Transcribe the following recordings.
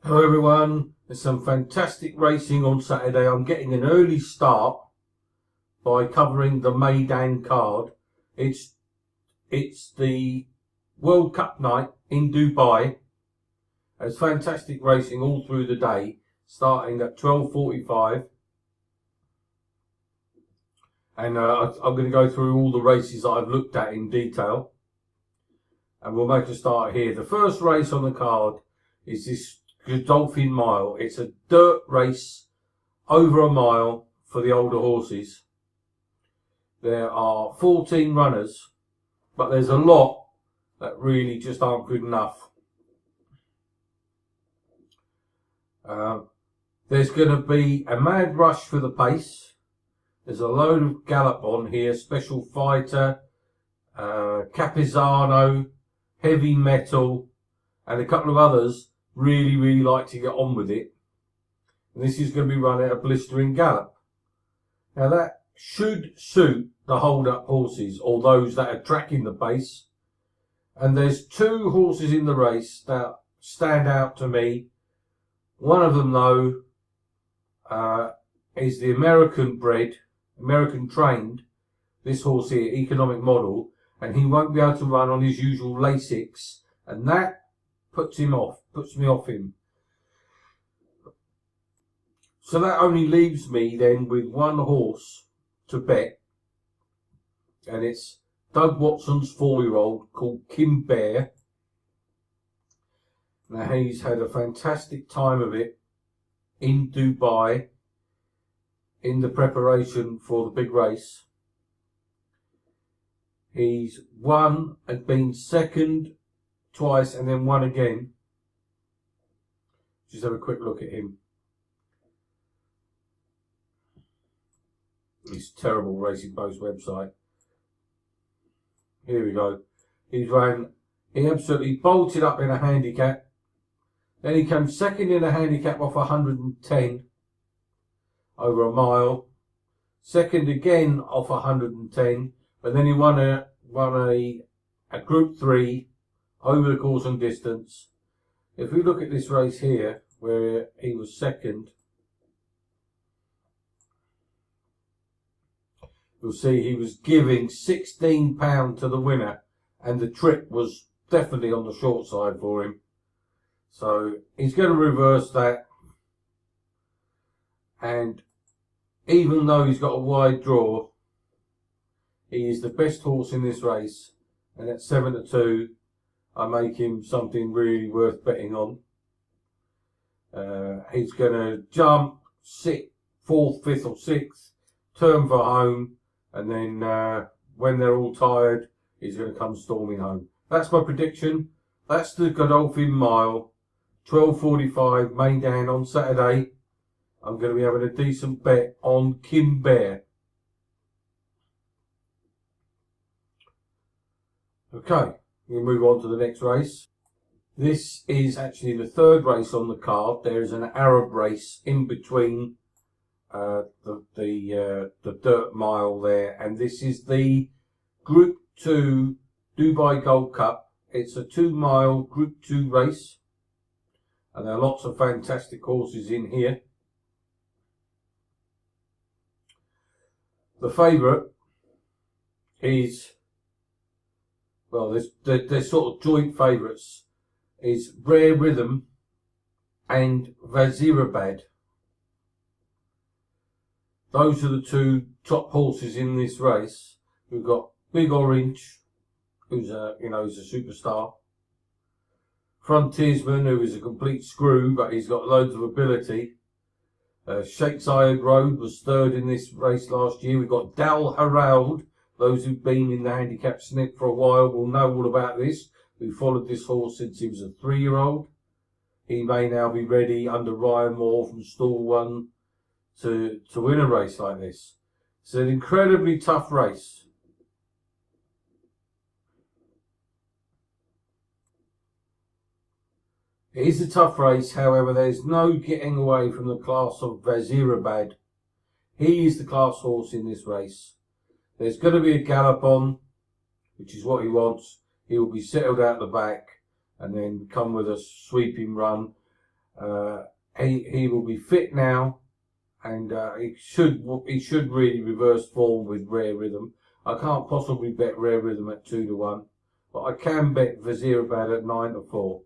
Hello everyone, there's some fantastic racing on Saturday. I'm getting an early start by covering the Meydan card. It's the World Cup night in Dubai. There's fantastic racing all through the day, starting at 12:45. And I'm going to go through all the races that I've looked at in detail. And we'll make a start here. The first race on the card is this Godolphin Mile. It's a dirt race over a mile for the older horses. There are 14 runners, but there's a lot that really just aren't good enough. There's going to be a mad rush for the pace. There's a load of gallop on here. Special Fighter, Capizano, Heavy Metal, and a couple of others really like to get on with it. And this is going to be run at a blistering gallop. Now that should suit the hold-up horses, or those that are tracking the pace. And there's two horses in the race that stand out to me. One of them, though, is the American trained, this horse here, Economic Model, and he won't be able to run on his usual Lasix, and that puts me off him. So that only leaves me then with one horse to bet, and it's Doug Watson's 4-year-old called Kim Bear. Now he's had a fantastic time of it in Dubai in the preparation for the big race. He's won and been second twice and then won again. Just have a quick look at him. This terrible Racing Post website. Here we go. He absolutely bolted up in a handicap. Then he came second in a handicap off 110 over a mile. Second again off 110, but then he won a Group 3 over the course and distance. If we look at this race here, where he was second, you'll see he was giving £16 to the winner, and the trip was definitely on the short side for him. So he's going to reverse that. And even though he's got a wide draw, he is the best horse in this race. And at 7-2, I make him something really worth betting on. He's going to jump, sit 4th, 5th or 6th, turn for home, and then when they're all tired, he's going to come storming home. That's my prediction. That's the Godolphin Mile, 12:45, Meydan on Saturday. I'm going to be having a decent bet on Kim Bear. Okay, we'll move on to the next race. This is actually the third race on the card. There is an Arab race in between the dirt mile there, and this is the Group 2 Dubai Gold Cup. It's a 2-mile Group 2 race, and there are lots of fantastic horses in here. The favourite is, well, they're sort of joint favourites, is Rare Rhythm and Vazirabad. Those are the two top horses in this race. We've got Big Orange, who's a superstar. Frontiersman, who is a complete screw, but he's got loads of ability. Sheikh Zayed Road was third in this race last year. We've got Dal Harald. Those who've been in the handicap snip for a while will know all about this. We followed this horse since he was a 3-year-old. He may now be ready under Ryan Moore from Stall 1 to win a race like this. It's an incredibly tough race. It is a tough race, however, there's no getting away from the class of Vazirabad. He is the class horse in this race. There's going to be a gallop on, which is what he wants. He will be settled out the back and then come with a sweeping run. He will be fit now, and he should really reverse form with Rare Rhythm. I can't possibly bet Rare Rhythm at 2-1, but I can bet Vizierabad at 9-4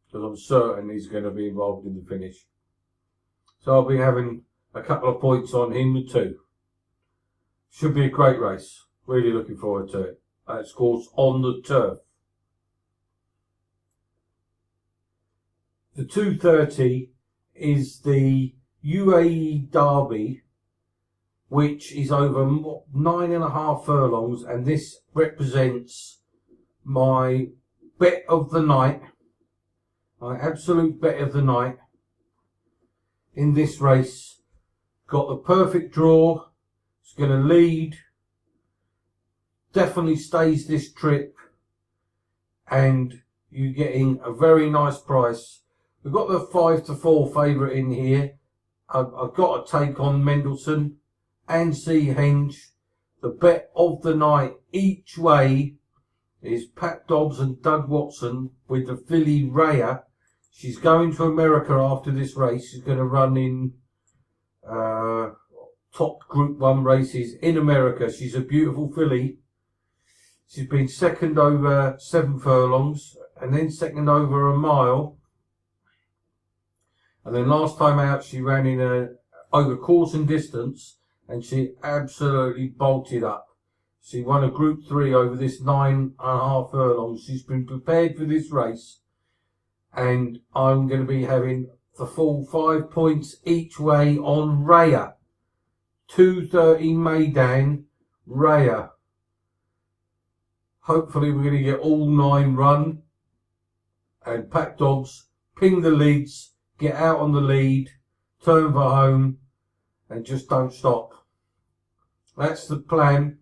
because I'm certain he's going to be involved in the finish. So I'll be having a couple of points on him with 2. Should be a great race. Really looking forward to it. It's of course on the turf. The 2:30 is the UAE Derby, which is over 9.5 furlongs, and this represents my bet of the night, my absolute bet of the night in this race. Got the perfect draw. It's going to lead. Definitely stays this trip, and you're getting a very nice price. We've got the 5-4 favourite in here. I've got to take on Mendelssohn and C. Henge. The bet of the night each way is Pat Dobbs and Doug Watson with the filly Raya. She's going to America after this race. She's going to run in top Group 1 races in America. She's a beautiful filly. She's been second over 7 furlongs and then second over a mile. And then last time out, she ran in over course and distance, and she absolutely bolted up. She won a Group 3 over this 9.5 furlongs. She's been prepared for this race, and I'm going to be having the full 5 points each way on Raya. 2:30 Meydan, Raya. Hopefully we're going to get all 9 run, and Pat Dobbs ping the leads, get out on the lead, turn for home, and just don't stop. That's the plan.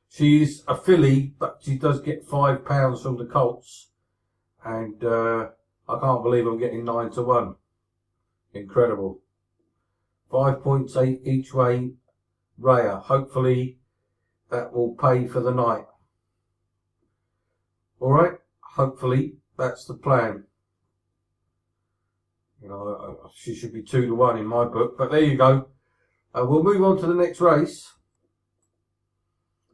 She is a filly, but she does get £5 from the Colts, and I can't believe I'm getting 9-1. Incredible. 5 points each way, Raya. Hopefully that will pay for the night. All right. Hopefully that's the plan. You know, she should be 2-1 in my book, but there you go. We'll move on to the next race.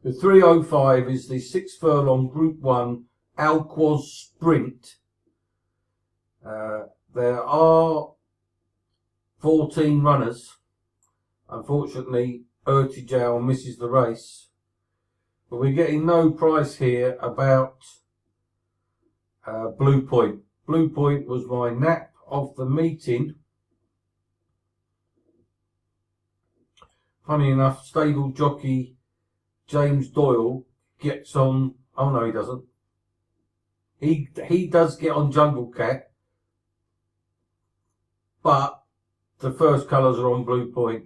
The 3:05 is the 6 furlong Group 1 Alquoz Sprint. There are 14 runners. Unfortunately, Urtijau misses the race. But we're getting no price here about Blue Point. Blue Point was my nap of the meeting. Funny enough, stable jockey James Doyle gets on. Oh no, he doesn't. He does get on Jungle Cat, but the first colours are on Blue Point.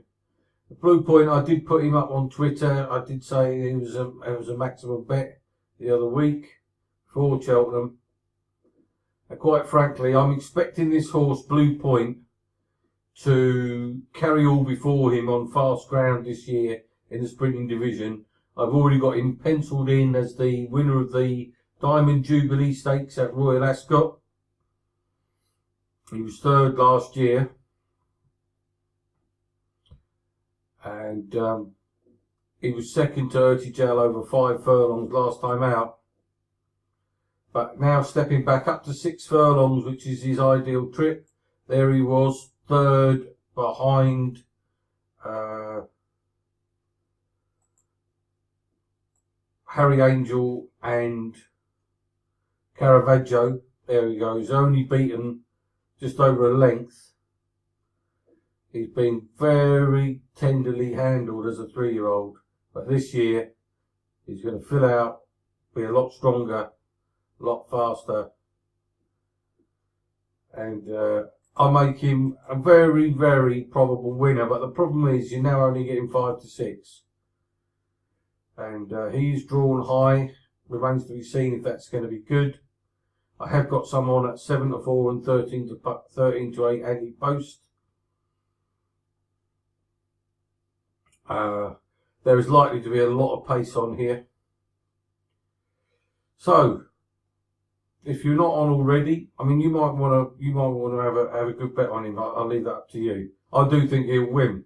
The Blue Point, I did put him up on Twitter. I did say it was a maximum bet the other week for Cheltenham. And quite frankly, I'm expecting this horse Blue Point to carry all before him on fast ground this year in the sprinting division. I've already got him penciled in as the winner of the Diamond Jubilee Stakes at Royal Ascot. He was third last year. And he was second to Urtijau over 5 furlongs last time out. But now stepping back up to 6 furlongs, which is his ideal trip. There he was, third behind Harry Angel and Caravaggio. There he goes, only beaten just over a length. He's been very tenderly handled as a 3-year-old, but this year he's going to fill out, be a lot stronger, a lot faster, and I'll make him a very, very probable winner. But the problem is you're now only getting 5 to 6, and he's drawn high. Remains to be seen if that's going to be good. I have got some on at 7 to 4 and 13 to 8 anti-post. There is likely to be a lot of pace on here. So, if you're not on already, I mean, you might want to have a good bet on him. I'll leave that up to you. I do think he'll win,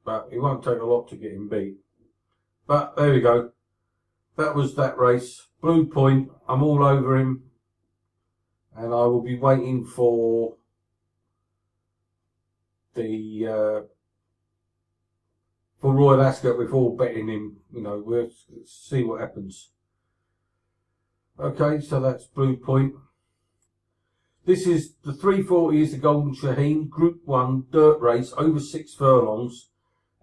but it won't take a lot to get him beat. But there we go. That was that race. Blue Point. I'm all over him, and I will be waiting for the for Royal Ascot before betting him. You know, we'll see what happens. Okay, so that's Blue Point. This is the 340 is the Golden Shaheen Group 1 dirt race over 6 furlongs,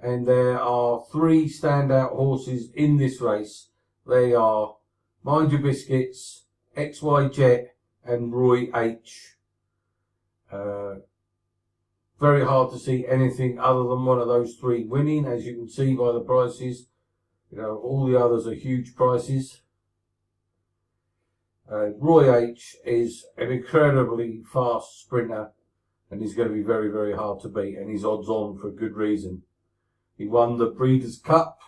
and there are 3 standout horses in this race. They are Mind Your Biscuits, XY Jet, and Roy H. Very hard to see anything other than one of those 3 winning, as you can see by the prices. You know, all the others are huge prices. Roy H is an incredibly fast sprinter, and he's going to be very, very hard to beat, and he's odds on for a good reason. He won the Breeders' Cup,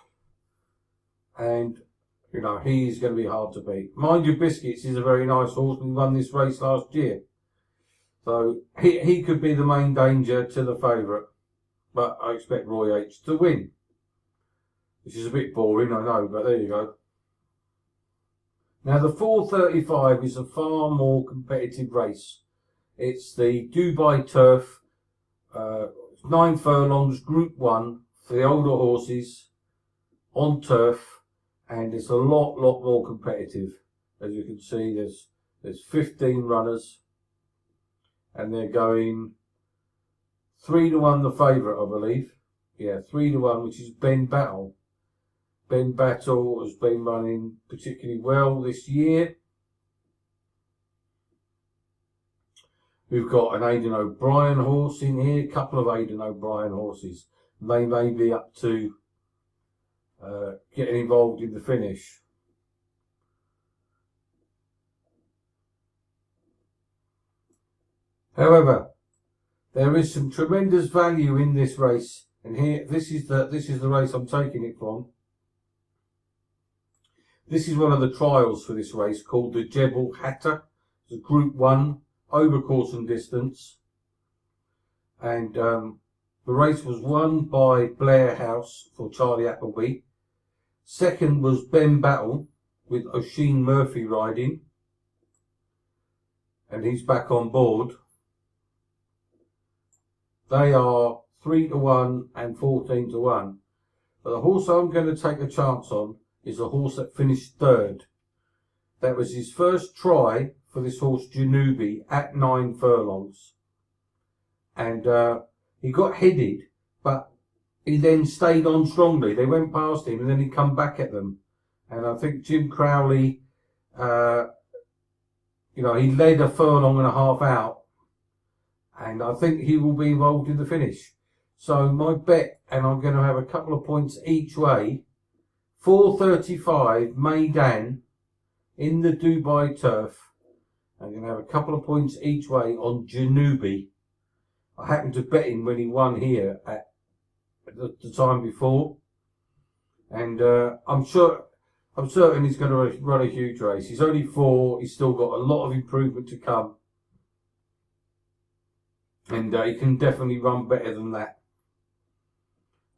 and you know, he's going to be hard to beat. Mind Your Biscuits is a very nice horse, and he won this race last year. So he could be the main danger to the favourite, but I expect Roy H to win. Which is a bit boring, I know, but there you go. Now the 435 is a far more competitive race. It's the Dubai Turf, 9 furlongs, Group 1 for the older horses on turf, and it's a lot more competitive. As you can see, there's 15 runners, and they're going 3-1 the favourite, I believe. Yeah, 3-1, which is Ben Battle. Ben Battle has been running particularly well this year. We've got an Aidan O'Brien horse in here, a couple of Aidan O'Brien horses. They may be up to getting involved in the finish. However, there is some tremendous value in this race, and here this is the race I'm taking it from. This is one of the trials for this race called the Jebel Hatta. It's a Group 1 over course and distance, and the race was won by Blair House for Charlie Appleby. Second was Ben Battle with Oisin Murphy riding, and he's back on board. They are 3-1 and 14-1. But the horse I'm going to take a chance on is a horse that finished 3rd. That was his first try for this horse Janubi at 9 furlongs. And he got headed, but he then stayed on strongly. They went past him and then he come back at them. And I think Jim Crowley, you know, he led a furlong and a half out. And I think he will be involved in the finish. So my bet, and I'm going to have a couple of points each way, 435 Meydan in the Dubai Turf. I'm going to have a couple of points each way on Janubi. I happened to bet him when he won here at the time before. And I'm certain he's going to run a huge race. He's only 4. He's still got a lot of improvement to come. And he can definitely run better than that.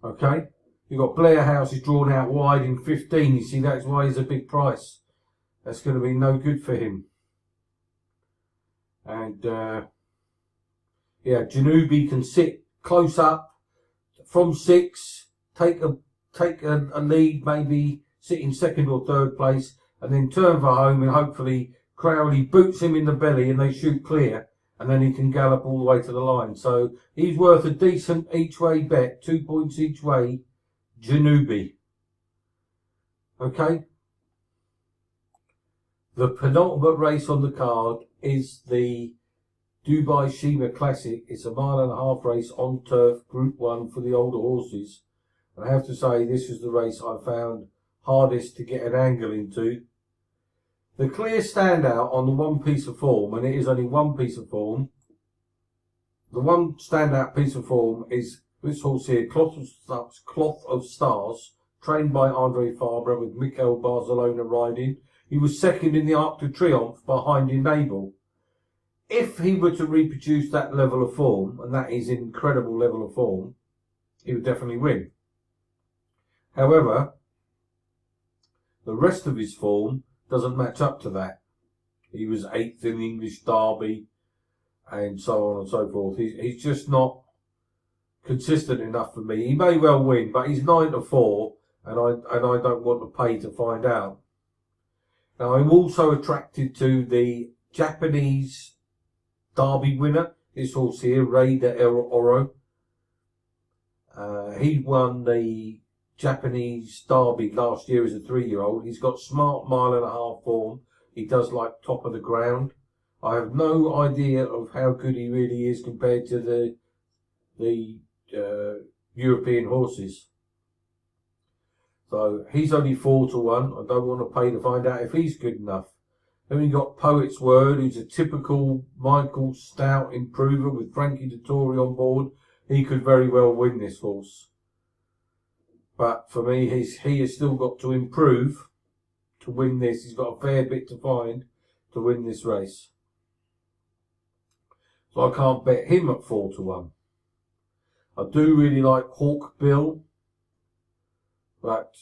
Okay. You've got Blair House is drawn out wide in 15. You see, that's why he's a big price. That's going to be no good for him. And yeah, Janubi can sit close up from 6, take a lead, maybe sit in 2nd or 3rd place, and then turn for home, and hopefully Crowley boots him in the belly and they shoot clear, and then he can gallop all the way to the line. So he's worth a decent each way bet, 2 points each way, Janubi. Okay. The penultimate race on the card is the Dubai Shima Classic. It's a 1.5 mile race on turf, Group 1 for the older horses. And I have to say, this is the race I found hardest to get an angle into. The clear standout on the one piece of form, and it is only one piece of form, the one standout piece of form is this horse here, Cloth of Stars, trained by Andre Fabre with Mikel Barcelona riding. He was second in the Arc de Triomphe behind Enable. If he were to reproduce that level of form, and that is an incredible level of form, he would definitely win. However, the rest of his form doesn't match up to that. He was 8th in the English Derby and so on and so forth. He's just not consistent enough for me. He may well win, but he's 9-4, and I don't want to pay to find out. Now, I'm also attracted to the Japanese Derby winner, this horse here, Raider Oro. He won the Japanese Derby last year as a 3-year-old. He's got smart 1.5 mile form. He does like top of the ground. I have no idea of how good he really is compared to the European horses. So he's only 4-1. I don't want to pay to find out if he's good enough. Then we got Poet's Word, who's a typical Michael Stout improver with Frankie Dettori on board. He could very well win this horse. But for me, he has still got to improve to win this. He's got a fair bit to find to win this race. So I can't bet him at 4-1. I do really like Hawk Bill. But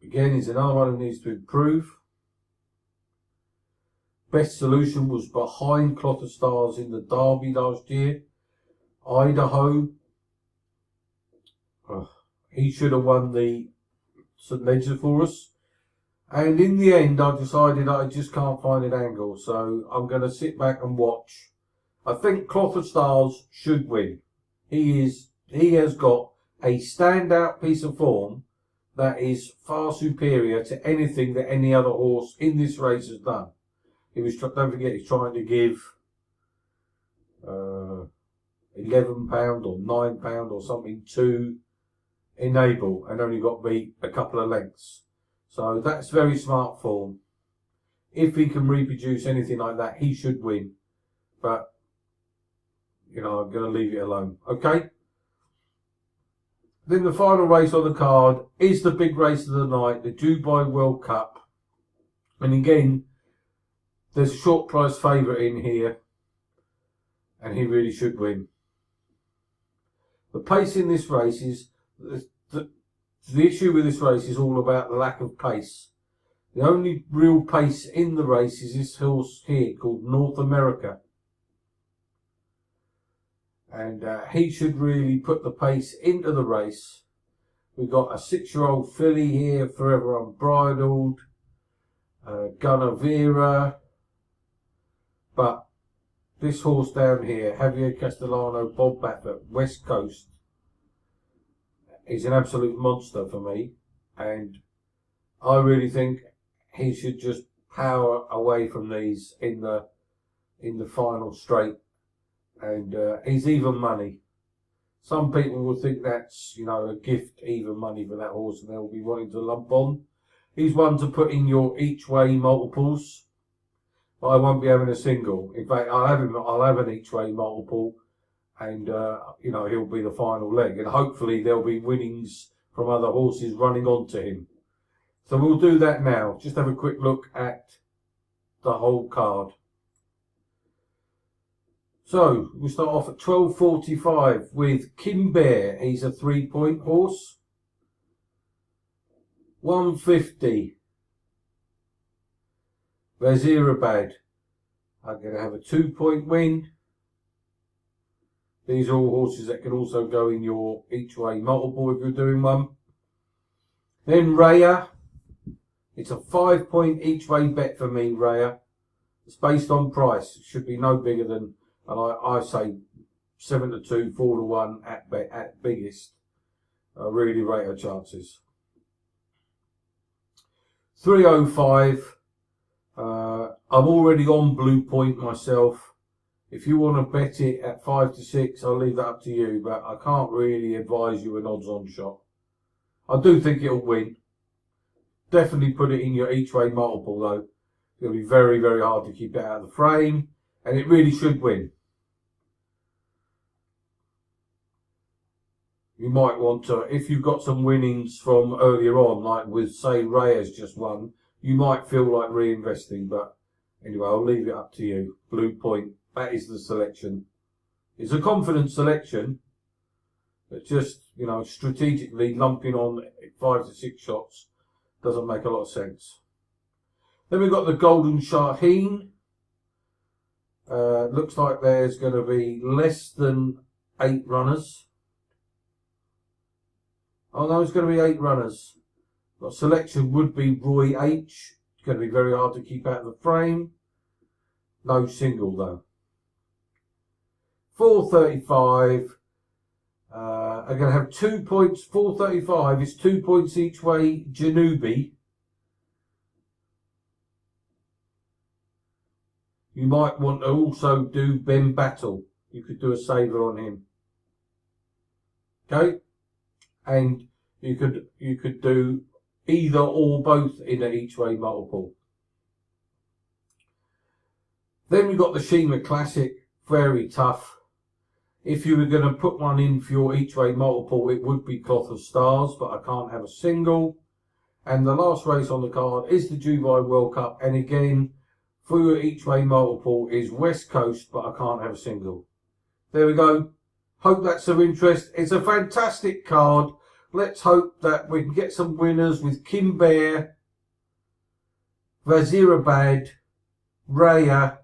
again, he's another one who needs to improve. Best Solution was behind Cloth of Stars in the Derby last year. Idaho. He should have won the St. Ledger for us. And in the end, I decided I just can't find an angle. So I'm going to sit back and watch. I think Cloth of Stars should win. He has got a standout piece of form that is far superior to anything that any other horse in this race has done. Don't forget, he's trying to give £11 or £9 or something to Enable and only got beat a couple of lengths. So that's very smart form. If he can reproduce anything like that, he should win. But, I'm going to leave it alone. Okay? Then the final race on the card is the big race of the night, the Dubai World Cup. And again, there's a short price favourite in here, and he really should win. The pace in this race is, the issue with this race is all about the lack of pace. The only real pace in the race is this horse here called North America. And he should really put the pace into the race. We've got a 6-year-old filly here, Forever Unbridled, Gunavera. But this horse down here, Javier Castellano, Bob Baffert, West Coast, is an absolute monster for me. And I really think he should just power away from these in the final straight. And he's even money. Some people will think that's, a gift, even money for that horse, and they'll be wanting to lump on. He's one to put in your each way multiples, but I won't be having a single. In fact, I'll have an each way multiple, and he'll be the final leg, and hopefully there'll be winnings from other horses running onto him. So we'll do that now. Just have a quick look at the whole card. So, we'll start off at 12.45 with Kim Bear. He's a 3-point horse. 150. Vazirabad. I'm going to have a 2-point win. These are all horses that can also go in your each way multiple if you're doing one. Then Raya. It's a 5-point each way bet for me, Raya. It's based on price. It should be no bigger than, and I say 7-2, 4-1 at biggest. I really rate her chances. 305. I'm already on Blue Point myself. If you want to bet it at 5-6, I'll leave that up to you, but I can't really advise you an odds-on shot. I do think it'll win. Definitely put it in your each way multiple though. It'll be very, very hard to keep it out of the frame, and it really should win. You might want to, if you've got some winnings from earlier on, like with, say, Reyes just won, you might feel like reinvesting. But anyway, I'll leave it up to you. Blue Point, that is the selection. It's a confident selection, but just, you know, strategically lumping on 5 to 6 shots doesn't make a lot of sense. Then we've got the Golden Shaheen. Looks like there's going to be less than 8 runners. Oh no, it's going to be 8 runners. Got selection would be Roy H. It's going to be very hard to keep out of the frame. No single though. 435. I'm going to have 2 points. 435 is 2 points each way. Janubi. You might want to also do Ben Battle. You could do a saver on him. Okay? And you could do either or both in an each way multiple. Then we've got the Shima Classic. Very tough. If you were going to put one in for your each way multiple, it would be Cloth of Stars, but I can't have a single. And the last race on the card is the Dubai World Cup. And again, for your each way multiple is West Coast, but I can't have a single. There we go. Hope that's of interest. It's a fantastic card. Let's hope that we can get some winners with Kim Bear, Vazirabad, Raya.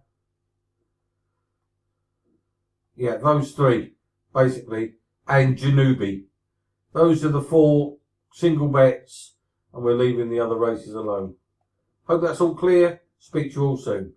Yeah, those 3, basically, and Janubi. Those are the 4 single bets, and we're leaving the other races alone. Hope that's all clear. Speak to you all soon.